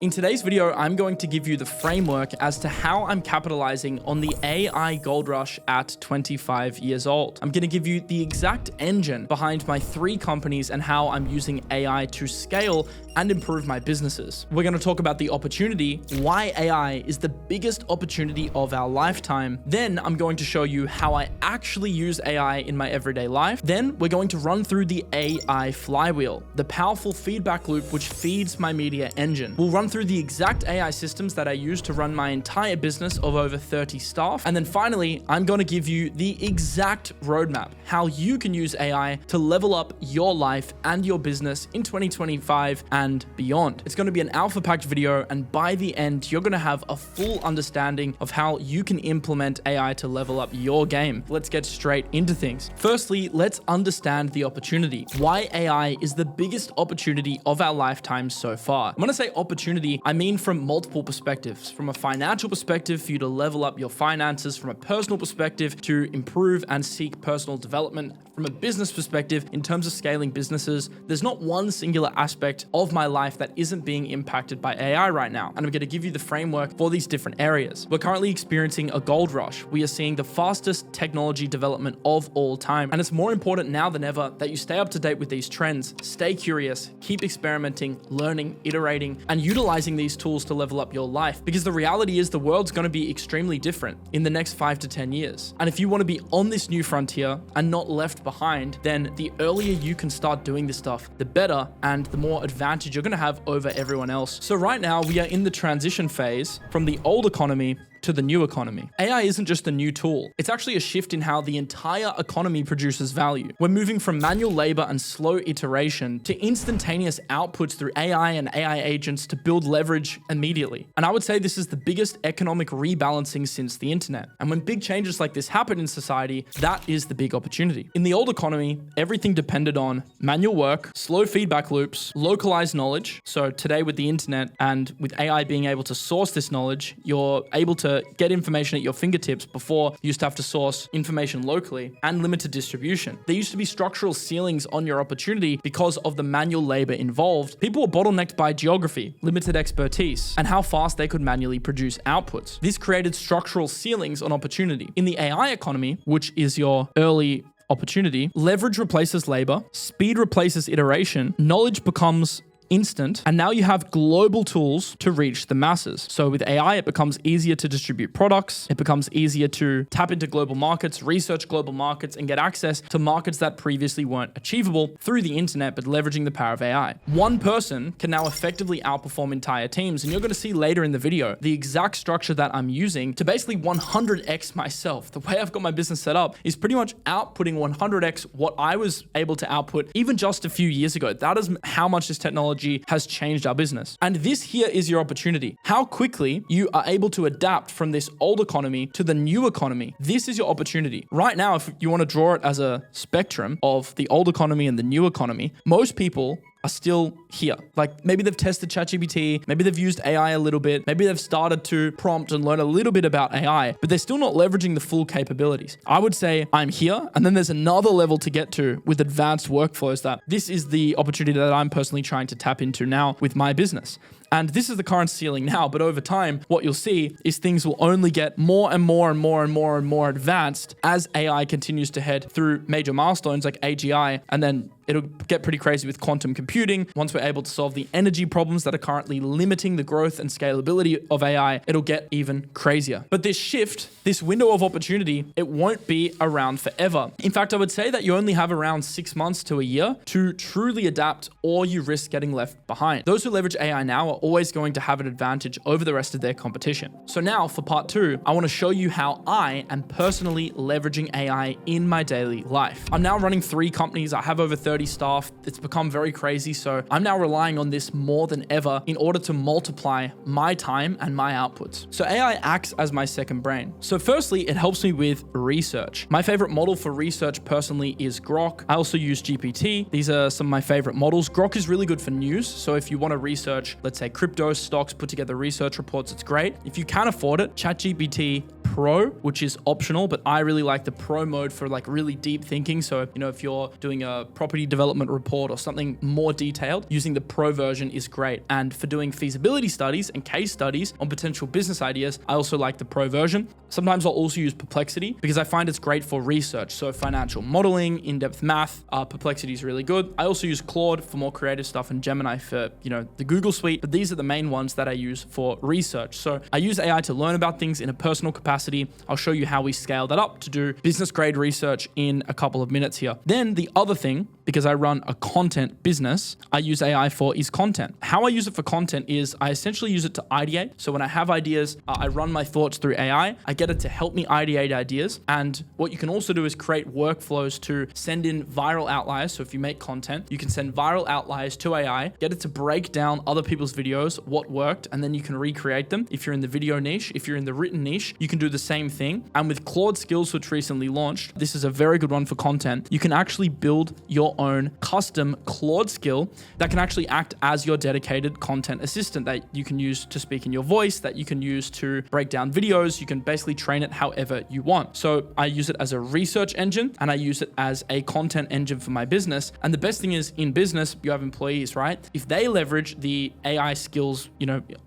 In today's video, I'm going to give you the framework as to how I'm capitalizing on the AI gold rush at 25 years old. I'm going to give you the exact engine behind my 3 companies and how I'm using AI to scale and improve my businesses. We're going to talk about the opportunity, why AI is the biggest opportunity of our lifetime. Then I'm going to show you how I actually use AI in my everyday life. Then we're going to run through the AI flywheel, the powerful feedback loop which feeds my media engine. We'll run through the exact AI systems that I use to run my entire business of over 30 staff. And then finally, I'm going to give you the exact roadmap, how you can use AI to level up your life and your business in 2025 and beyond. It's going to be an alpha-packed video, and by the end, you're going to have a full understanding of how you can implement AI to level up your game. Let's get straight into things. Firstly, let's understand the opportunity. Why AI is the biggest opportunity of our lifetime so far. When I say opportunity, I mean from multiple perspectives. From a financial perspective, for you to level up your finances. From a personal perspective, to improve and seek personal development. From a business perspective, in terms of scaling businesses, there's not one singular aspect of my life that isn't being impacted by AI right now. And I'm going to give you the framework for these different areas. We're currently experiencing a gold rush. We are seeing the fastest technology development of all time. And it's more important now than ever that you stay up to date with these trends, stay curious, keep experimenting, learning, iterating, and utilizing these tools to level up your life. Because the reality is the world's going to be extremely different in the next 5 to 10 years. And if you want to be on this new frontier and not left behind, then the earlier you can start doing this stuff, the better and the more advantage you're going to have over everyone else. So right now we are in the transition phase from the old economy to the new economy. AI isn't just a new tool. It's actually a shift in how the entire economy produces value. We're moving from manual labor and slow iteration to instantaneous outputs through AI and AI agents to build leverage immediately. And I would say this is the biggest economic rebalancing since the internet. And when big changes like this happen in society, that is the big opportunity. In the old economy, everything depended on manual work, slow feedback loops, localized knowledge. So today with the internet and with AI being able to source this knowledge, you're able to get information at your fingertips. Before, you used to have to source information locally, and limited distribution. There used to be structural ceilings on your opportunity because of the manual labor involved. People were bottlenecked by geography, limited expertise, and how fast they could manually produce outputs. This created structural ceilings on opportunity. In the AI economy, which is your early opportunity, leverage replaces labor, speed replaces iteration, knowledge becomes instant, and now you have global tools to reach the masses. So with AI, it becomes easier to distribute products. It becomes easier to tap into global markets, research global markets, and get access to markets that previously weren't achievable through the internet, but leveraging the power of AI. One person can now effectively outperform entire teams, and you're going to see later in the video the exact structure that I'm using to basically 100x myself. The way I've got my business set up is pretty much outputting 100x what I was able to output even just a few years ago. That is how much this technology has changed our business. And this here is your opportunity. How quickly you are able to adapt from this old economy to the new economy. This is your opportunity. Right now, if you want to draw it as a spectrum of the old economy and the new economy, most people are still here. Like maybe they've tested ChatGPT, maybe they've used AI a little bit, maybe they've started to prompt and learn a little bit about AI, but they're still not leveraging the full capabilities. I would say I'm here, and then there's another level to get to with advanced workflows. That this is the opportunity that I'm personally trying to tap into now with my business. And this is the current ceiling now, but over time, what you'll see is things will only get more and more and more and more and more advanced as AI continues to head through major milestones like AGI, and then it'll get pretty crazy with quantum computing. Once we're able to solve the energy problems that are currently limiting the growth and scalability of AI, it'll get even crazier. But this shift, this window of opportunity, it won't be around forever. In fact, I would say that you only have around 6 months to a year to truly adapt, or you risk getting left behind. Those who leverage AI now are always going to have an advantage over the rest of their competition. So now for part 2, I want to show you how I am personally leveraging AI in my daily life. I'm now running 3 companies. I have over 30 staff. It's become very crazy. So I'm now relying on this more than ever in order to multiply my time and my outputs. So AI acts as my second brain. So firstly, it helps me with research. My favorite model for research personally is Grok. I also use GPT. These are some of my favorite models. Grok is really good for news. So if you want to research, let's say crypto stocks, put together research reports, it's great. If you can afford it, ChatGPT Pro, which is optional, but I really like the Pro mode for like really deep thinking. So, if you're doing a property development report or something more detailed, using the Pro version is great. And for doing feasibility studies and case studies on potential business ideas, I also like the Pro version. Sometimes I'll also use Perplexity because I find it's great for research. So financial modeling, in-depth math, Perplexity is really good. I also use Claude for more creative stuff and Gemini for, the Google suite, but these are the main ones that I use for research. So I use AI to learn about things in a personal capacity. I'll show you how we scale that up to do business grade research in a couple of minutes here. Then the other thing, because I run a content business, I use AI for is content. How I use it for content is I essentially use it to ideate. So when I have ideas, I run my thoughts through AI. I get it to help me ideate ideas. And what you can also do is create workflows to send in viral outliers. So if you make content, you can send viral outliers to AI, get it to break down other people's videos, what worked, and then you can recreate them. If you're in the video niche, if you're in the written niche, you can do the same thing. And with Claude Skills, which recently launched, this is a very good one for content. You can actually build your own custom Claude skill that can actually act as your dedicated content assistant that you can use to speak in your voice, that you can use to break down videos. You can basically train it however you want. So I use it as a research engine and I use it as a content engine for my business. And the best thing is in business, you have employees, right? If they leverage the AI skills,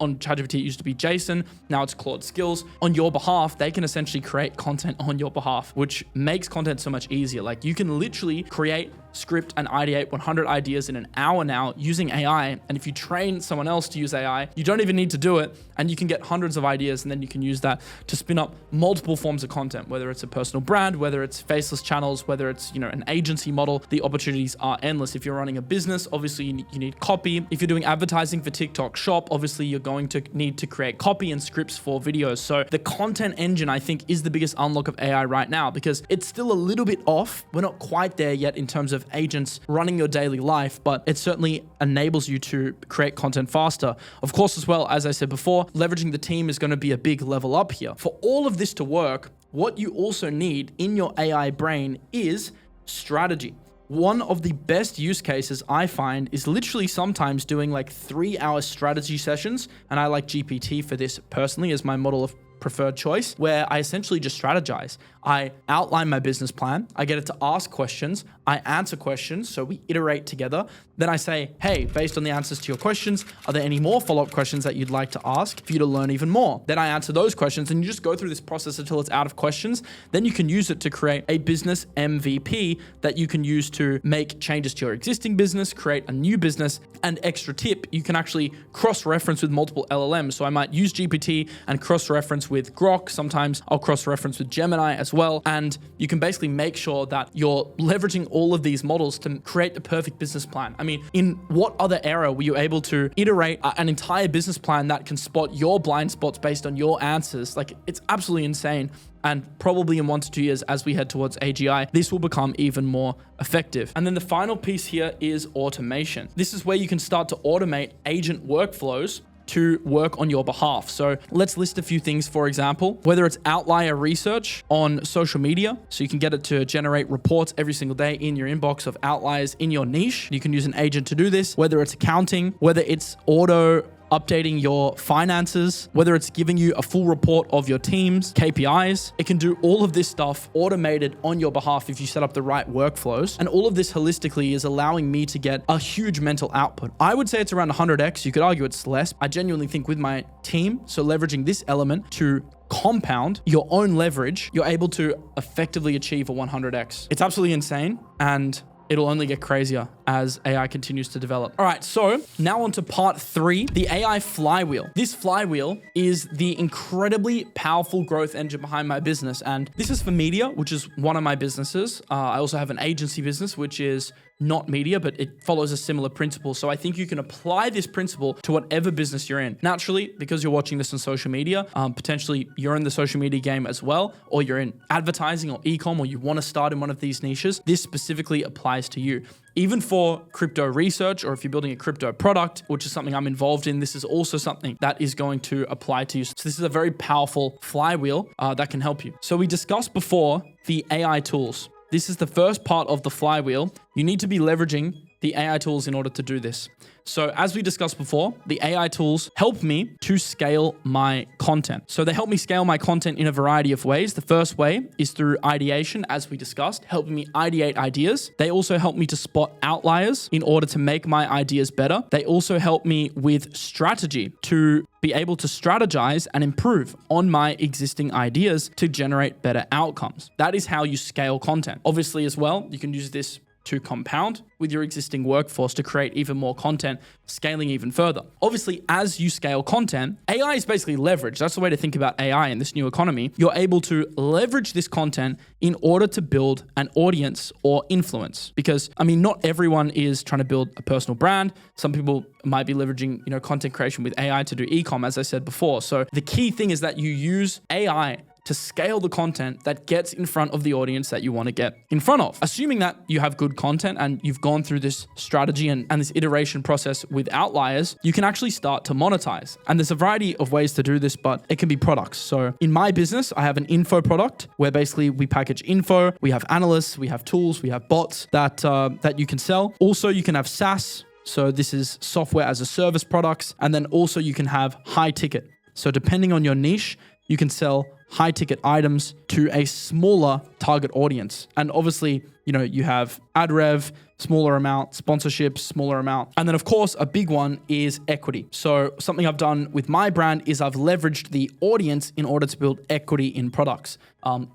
on ChatGPT, it used to be Jason, now it's Claude Skills. On your behalf, they can essentially create content on your behalf, which makes content so much easier. Like you can literally create, script, and ideate 100 ideas in an hour now using AI. And if you train someone else to use AI, you don't even need to do it. And you can get hundreds of ideas. And then you can use that to spin up multiple forms of content, whether it's a personal brand, whether it's faceless channels, whether it's, an agency model. The opportunities are endless. If you're running a business, obviously you need copy. If you're doing advertising for TikTok Shop, obviously you're going to need to create copy and scripts for videos. So the content engine, I think, is the biggest unlock of AI right now because it's still a little bit off. We're not quite there yet in terms of agents running your daily life, but it certainly enables you to create content faster. Of course, as well, as I said before, leveraging the team is going to be a big level up here. For all of this to work, what you also need in your AI brain is strategy. One of the best use cases I find is literally sometimes doing like 3-hour strategy sessions. And I like GPT for this personally as my model of preferred choice, where I essentially just strategize. I outline my business plan. I get it to ask questions. I answer questions. So we iterate together. Then I say, hey, based on the answers to your questions, are there any more follow-up questions that you'd like to ask for you to learn even more? Then I answer those questions and you just go through this process until it's out of questions. Then you can use it to create a business MVP that you can use to make changes to your existing business, create a new business. And extra tip, you can actually cross-reference with multiple LLMs. So I might use GPT and cross-reference with Grok. Sometimes I'll cross-reference with Gemini as well. And you can basically make sure that you're leveraging all of these models to create the perfect business plan. I mean, in what other era were you able to iterate an entire business plan that can spot your blind spots based on your answers? Like, it's absolutely insane. And probably in 1 to 2 years, as we head towards AGI, this will become even more effective. And then the final piece here is automation. This is where you can start to automate agent workflows to work on your behalf. So let's list a few things, for example, whether it's outlier research on social media, so you can get it to generate reports every single day in your inbox of outliers in your niche. You can use an agent to do this, whether it's accounting, whether it's auto updating your finances, whether it's giving you a full report of your team's KPIs. It can do all of this stuff automated on your behalf if you set up the right workflows. And all of this holistically is allowing me to get a huge mental output. I would say it's around 100x. You could argue it's less. I genuinely think with my team, so leveraging this element to compound your own leverage, you're able to effectively achieve a 100x. It's absolutely insane. And it'll only get crazier as AI continues to develop. All right, so now on to part 3, the AI flywheel. This flywheel is the incredibly powerful growth engine behind my business. And this is for media, which is one of my businesses. I also have an agency business, which is not media, but it follows a similar principle. So I think you can apply this principle to whatever business you're in. Naturally, because you're watching this on social media, potentially you're in the social media game as well, or you're in advertising or e-com, or you want to start in one of these niches. This specifically applies to you. Even for crypto research, or if you're building a crypto product, which is something I'm involved in, this is also something that is going to apply to you. So this is a very powerful flywheel that can help you. So we discussed before the AI tools. This is the first part of the flywheel. You need to be leveraging the AI tools in order to do this. So as we discussed before, the AI tools help me to scale my content. So they help me scale my content in a variety of ways. The first way is through ideation, as we discussed, helping me ideate ideas. They also help me to spot outliers in order to make my ideas better. They also help me with strategy to be able to strategize and improve on my existing ideas to generate better outcomes. That is how you scale content. Obviously as well, you can use this to compound with your existing workforce to create even more content, scaling even further. Obviously, as you scale content, AI is basically leverage. That's the way to think about AI in this new economy. You're able to leverage this content in order to build an audience or influence. Because, I mean, not everyone is trying to build a personal brand. Some people might be leveraging, content creation with AI to do e-com, as I said before. So the key thing is that you use AI to scale the content that gets in front of the audience that you want to get in front of. Assuming that you have good content and you've gone through this strategy and this iteration process with outliers, you can actually start to monetize. And there's a variety of ways to do this, but it can be products. So in my business, I have an info product where basically we package info, we have analysts, we have tools, we have bots that you can sell. Also, you can have SaaS. So this is software as a service products. And then also you can have high ticket. So depending on your niche, you can sell high ticket items to a smaller target audience. And obviously, you have ad rev, smaller amount, sponsorships, smaller amount. And then of course, a big one is equity. So something I've done with my brand is I've leveraged the audience in order to build equity in products,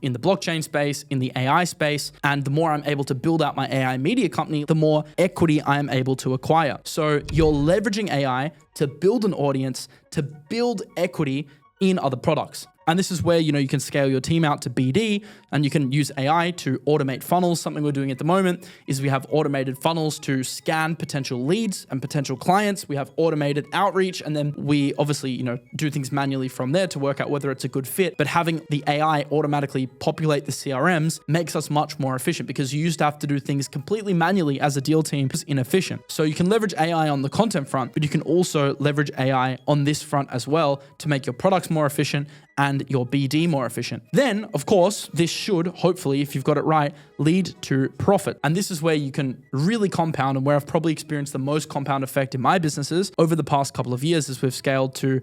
in the blockchain space, in the AI space. And the more I'm able to build out my AI media company, the more equity I am able to acquire. So you're leveraging AI to build an audience, to build equity in other products. And this is where, you can scale your team out to BD and you can use AI to automate funnels. Something we're doing at the moment is we have automated funnels to scan potential leads and potential clients. We have automated outreach, and then we obviously, do things manually from there to work out whether it's a good fit. But having the AI automatically populate the CRMs makes us much more efficient, because you used to have to do things completely manually as a deal team. It's inefficient. So you can leverage AI on the content front, but you can also leverage AI on this front as well to make your products more efficient and your BD more efficient. Then, of course, this should, hopefully, if you've got it right, lead to profit. And this is where you can really compound, and where I've probably experienced the most compound effect in my businesses over the past couple of years as we've scaled to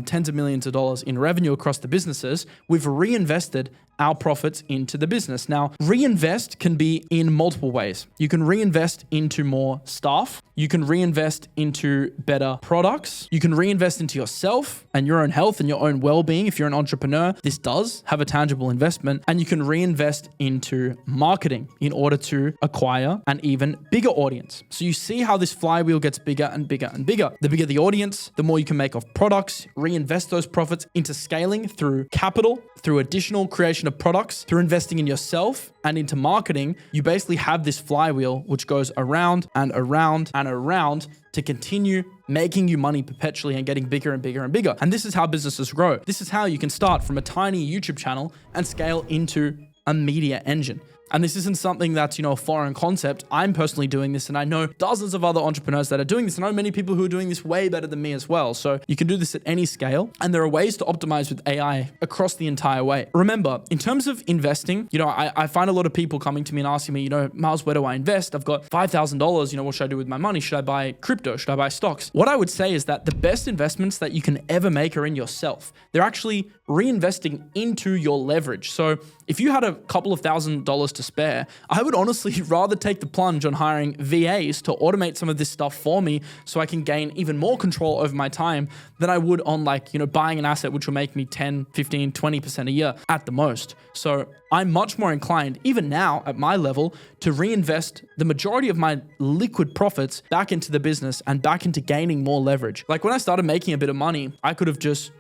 tens of millions of dollars in revenue across the businesses. We've reinvested our profits into the business. Now, reinvest can be in multiple ways. You can reinvest into more staff. You can reinvest into better products. You can reinvest into yourself and your own health and your own well-being. If you're an entrepreneur, this does have a tangible investment. And you can reinvest into marketing in order to acquire an even bigger audience. So you see how this flywheel gets bigger and bigger and bigger. The bigger the audience, the more you can make off products, reinvest those profits into scaling through capital, through additional creation of products, through investing in yourself and into marketing. You basically have this flywheel which goes around and around and around to continue making you money perpetually and getting bigger and bigger and bigger. And this is how businesses grow. This is how you can start from a tiny YouTube channel and scale into a media engine. And this isn't something that's, a foreign concept. I'm personally doing this, and I know dozens of other entrepreneurs that are doing this. I know many people who are doing this way better than me as well. So you can do this at any scale, and there are ways to optimize with AI across the entire way. Remember, in terms of investing, I find a lot of people coming to me and asking me, Miles, where do I invest? I've got $5,000. What should I do with my money? Should I buy crypto? Should I buy stocks? What I would say is that the best investments that you can ever make are in yourself. They're actually reinvesting into your leverage. So if you had a couple of $1,000s to spare, I would honestly rather take the plunge on hiring VAs to automate some of this stuff for me so I can gain even more control over my time than I would on buying an asset which will make me 10, 15, 20% a year at the most. So I'm much more inclined, even now at my level, to reinvest the majority of my liquid profits back into the business and back into gaining more leverage. Like when I started making a bit of money, I could have just,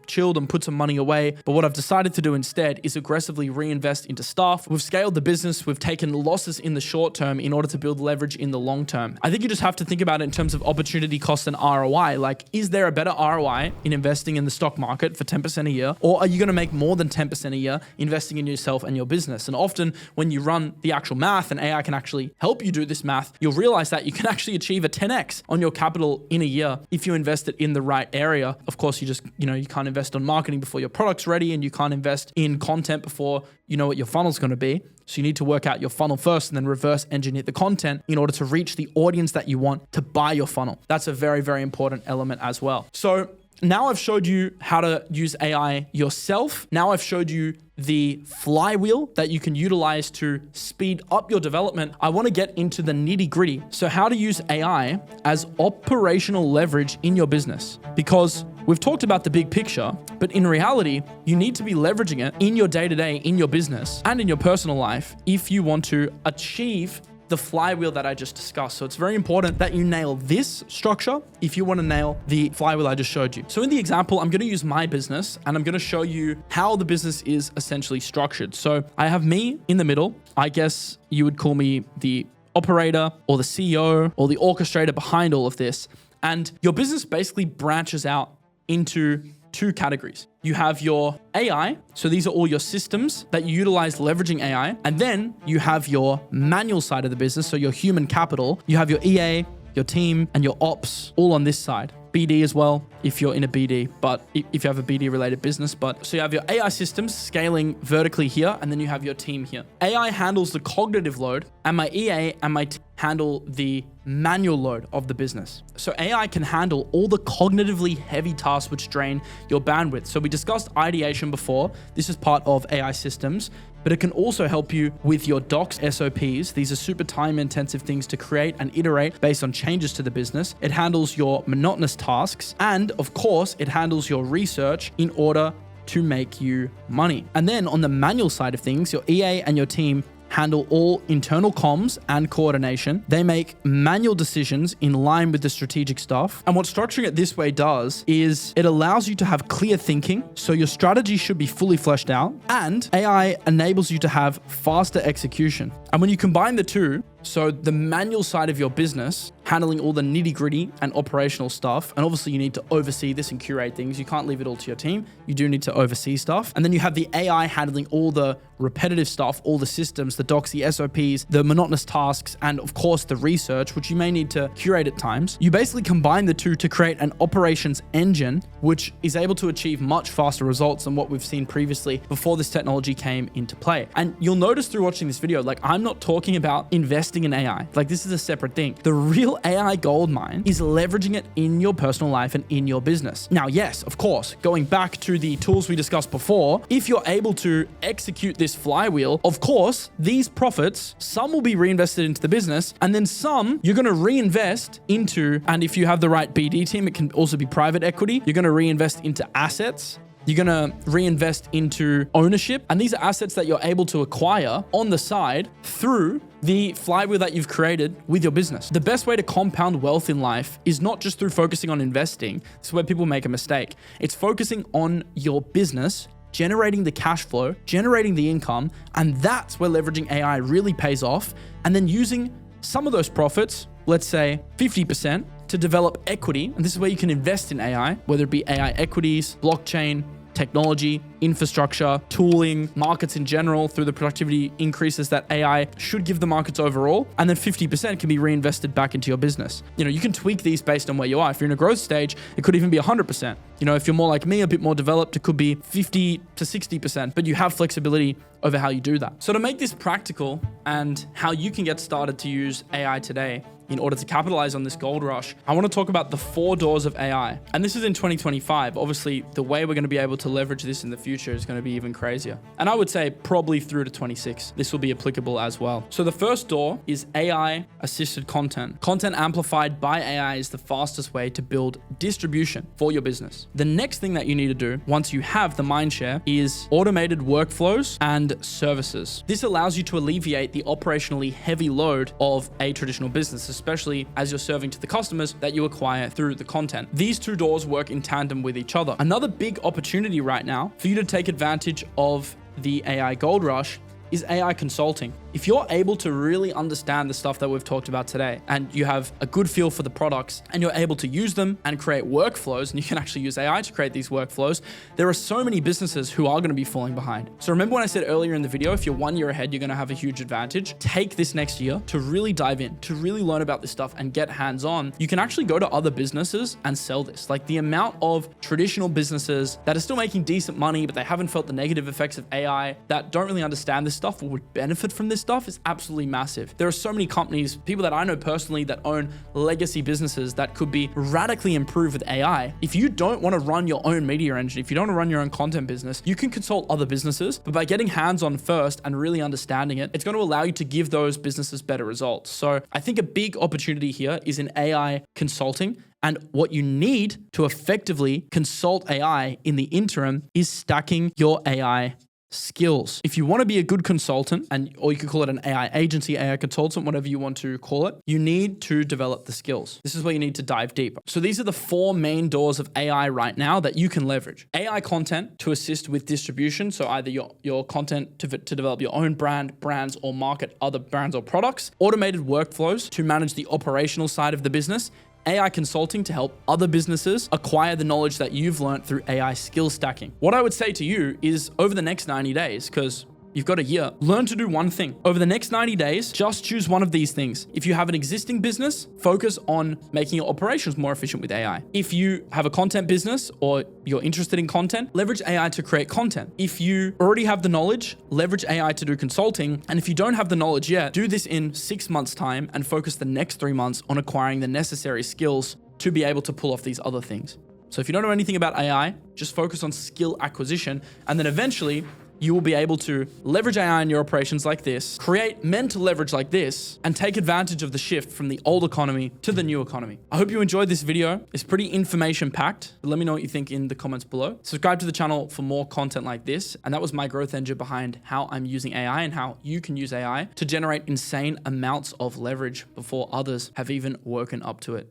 chilled and put some money away. But what I've decided to do instead is aggressively reinvest into staff. We've scaled the business. We've taken losses in the short term in order to build leverage in the long term. I think you just have to think about it in terms of opportunity cost and ROI. Like, is there a better ROI in investing in the stock market for 10% a year? Or are you going to make more than 10% a year investing in yourself yourself and your business. And often when you run the actual math and AI can actually help you do this math, you'll realize that you can actually achieve a 10x on your capital in a year if you invest it in the right area. Of course, you can't invest on marketing before your product's ready, and you can't invest in content before you know what your funnel's going to be. So you need to work out your funnel first and then reverse engineer the content in order to reach the audience that you want to buy your funnel. That's a very, very important element as well. So now I've showed you how to use AI yourself. Now I've showed you the flywheel that you can utilize to speed up your development. I want to get into the nitty gritty. So how to use AI as operational leverage in your business, because we've talked about the big picture, but in reality, you need to be leveraging it in your day-to-day, in your business and in your personal life if you want to achieve the flywheel that I just discussed. So it's very important that you nail this structure if you want to nail the flywheel I just showed you. So in the example, I'm going to use my business and I'm going to show you how the business is essentially structured. So I have me in the middle. I guess you would call me the operator or the CEO or the orchestrator behind all of this. And your business basically branches out into two categories. You have your AI. So these are all your systems that you utilize leveraging AI. And then you have your manual side of the business. So your human capital. You have your EA, your team, and your ops all on this side. BD as well, if you're in a BD, but if you have a BD related business. But so you have your AI systems scaling vertically here, and then you have your team here. AI handles the cognitive load, and my EA and my team handle the manual load of the business. So AI can handle all the cognitively heavy tasks which drain your bandwidth. So we discussed ideation before. This is part of AI systems, but it can also help you with your docs, SOPs. These are super time intensive things to create and iterate based on changes to the business. It handles your monotonous tasks. And of course, it handles your research in order to make you money. And then on the manual side of things, your EA and your team handle all internal comms and coordination. They make manual decisions in line with the strategic stuff. And what structuring it this way does is it allows you to have clear thinking. So your strategy should be fully fleshed out, and AI enables you to have faster execution. And when you combine the two, so the manual side of your business, handling all the nitty gritty and operational stuff. And obviously you need to oversee this and curate things. You can't leave it all to your team. You do need to oversee stuff. And then you have the AI handling all the repetitive stuff, all the systems, the docs, the SOPs, the monotonous tasks, and of course the research, which you may need to curate at times. You basically combine the two to create an operations engine, which is able to achieve much faster results than what we've seen previously before this technology came into play. And you'll notice through watching this video, like I'm not talking about investing in AI. Like this is a separate thing. The real AI goldmine is leveraging it in your personal life and in your business. Now, yes, of course, going back to the tools we discussed before, if you're able to execute this flywheel, of course, these profits, some will be reinvested into the business, and then some you're going to reinvest into, and if you have the right BD team, it can also be private equity. You're going to reinvest into assets. You're going to reinvest into ownership. And these are assets that you're able to acquire on the side through the flywheel that you've created with your business. The best way to compound wealth in life is not just through focusing on investing. This is where people make a mistake. It's focusing on your business, generating the cash flow, generating the income. And that's where leveraging AI really pays off. And then using some of those profits, let's say 50%, to develop equity. And this is where you can invest in AI, whether it be AI equities, blockchain, technology, infrastructure, tooling, markets in general, through the productivity increases that AI should give the markets overall. And then 50% can be reinvested back into your business. You can tweak these based on where you are. If you're in a growth stage, it could even be 100%. If you're more like me, a bit more developed, it could be 50 to 60%, but you have flexibility over how you do that. So to make this practical and how you can get started to use AI today, in order to capitalize on this gold rush, I want to talk about the 4 doors of AI. And this is in 2025. Obviously, the way we're going to be able to leverage this in the future is going to be even crazier. And I would say probably through to 26, this will be applicable as well. So the first door is AI assisted content. Content amplified by AI is the fastest way to build distribution for your business. The next thing that you need to do once you have the mindshare is automated workflows and services. This allows you to alleviate the operationally heavy load of a traditional business, especially as you're serving to the customers that you acquire through the content. These 2 doors work in tandem with each other. Another big opportunity right now for you to take advantage of the AI gold rush is AI consulting. If you're able to really understand the stuff that we've talked about today, and you have a good feel for the products, and you're able to use them and create workflows, and you can actually use AI to create these workflows, there are so many businesses who are going to be falling behind. So remember when I said earlier in the video, if you're 1 year ahead, you're going to have a huge advantage. Take this next year to really dive in, to really learn about this stuff and get hands-on. You can actually go to other businesses and sell this. Like the amount of traditional businesses that are still making decent money, but they haven't felt the negative effects of AI, that don't really understand this stuff or would benefit from this stuff, is absolutely massive. There are so many companies, people that I know personally that own legacy businesses that could be radically improved with AI. If you don't want to run your own media engine, if you don't want to run your own content business, you can consult other businesses, but by getting hands-on first and really understanding it, it's going to allow you to give those businesses better results. So I think a big opportunity here is in AI consulting. And what you need to effectively consult AI in the interim is stacking your AI skills. If you want to be a good consultant, or you could call it an AI agency, AI consultant, whatever you want to call it, you need to develop the skills. This is where you need to dive deeper. So these are the 4 main doors of AI right now that you can leverage. AI content to assist with distribution. So either your content to develop your own brands, or market other brands or products. Automated workflows to manage the operational side of the business. AI consulting to help other businesses acquire the knowledge that you've learned through AI skill stacking. What I would say to you is over the next 90 days, because you've got a year, learn to do one thing. Over the next 90 days, just choose one of these things. If you have an existing business, focus on making your operations more efficient with AI. If you have a content business or you're interested in content, leverage AI to create content. If you already have the knowledge, leverage AI to do consulting. And if you don't have the knowledge yet, do this in 6 months' time and focus the next 3 months on acquiring the necessary skills to be able to pull off these other things. So if you don't know anything about AI, just focus on skill acquisition, and then eventually you will be able to leverage AI in your operations like this, create mental leverage like this, and take advantage of the shift from the old economy to the new economy. I hope you enjoyed this video. It's pretty information packed. Let me know what you think in the comments below. Subscribe to the channel for more content like this. And that was my growth engine behind how I'm using AI and how you can use AI to generate insane amounts of leverage before others have even woken up to it.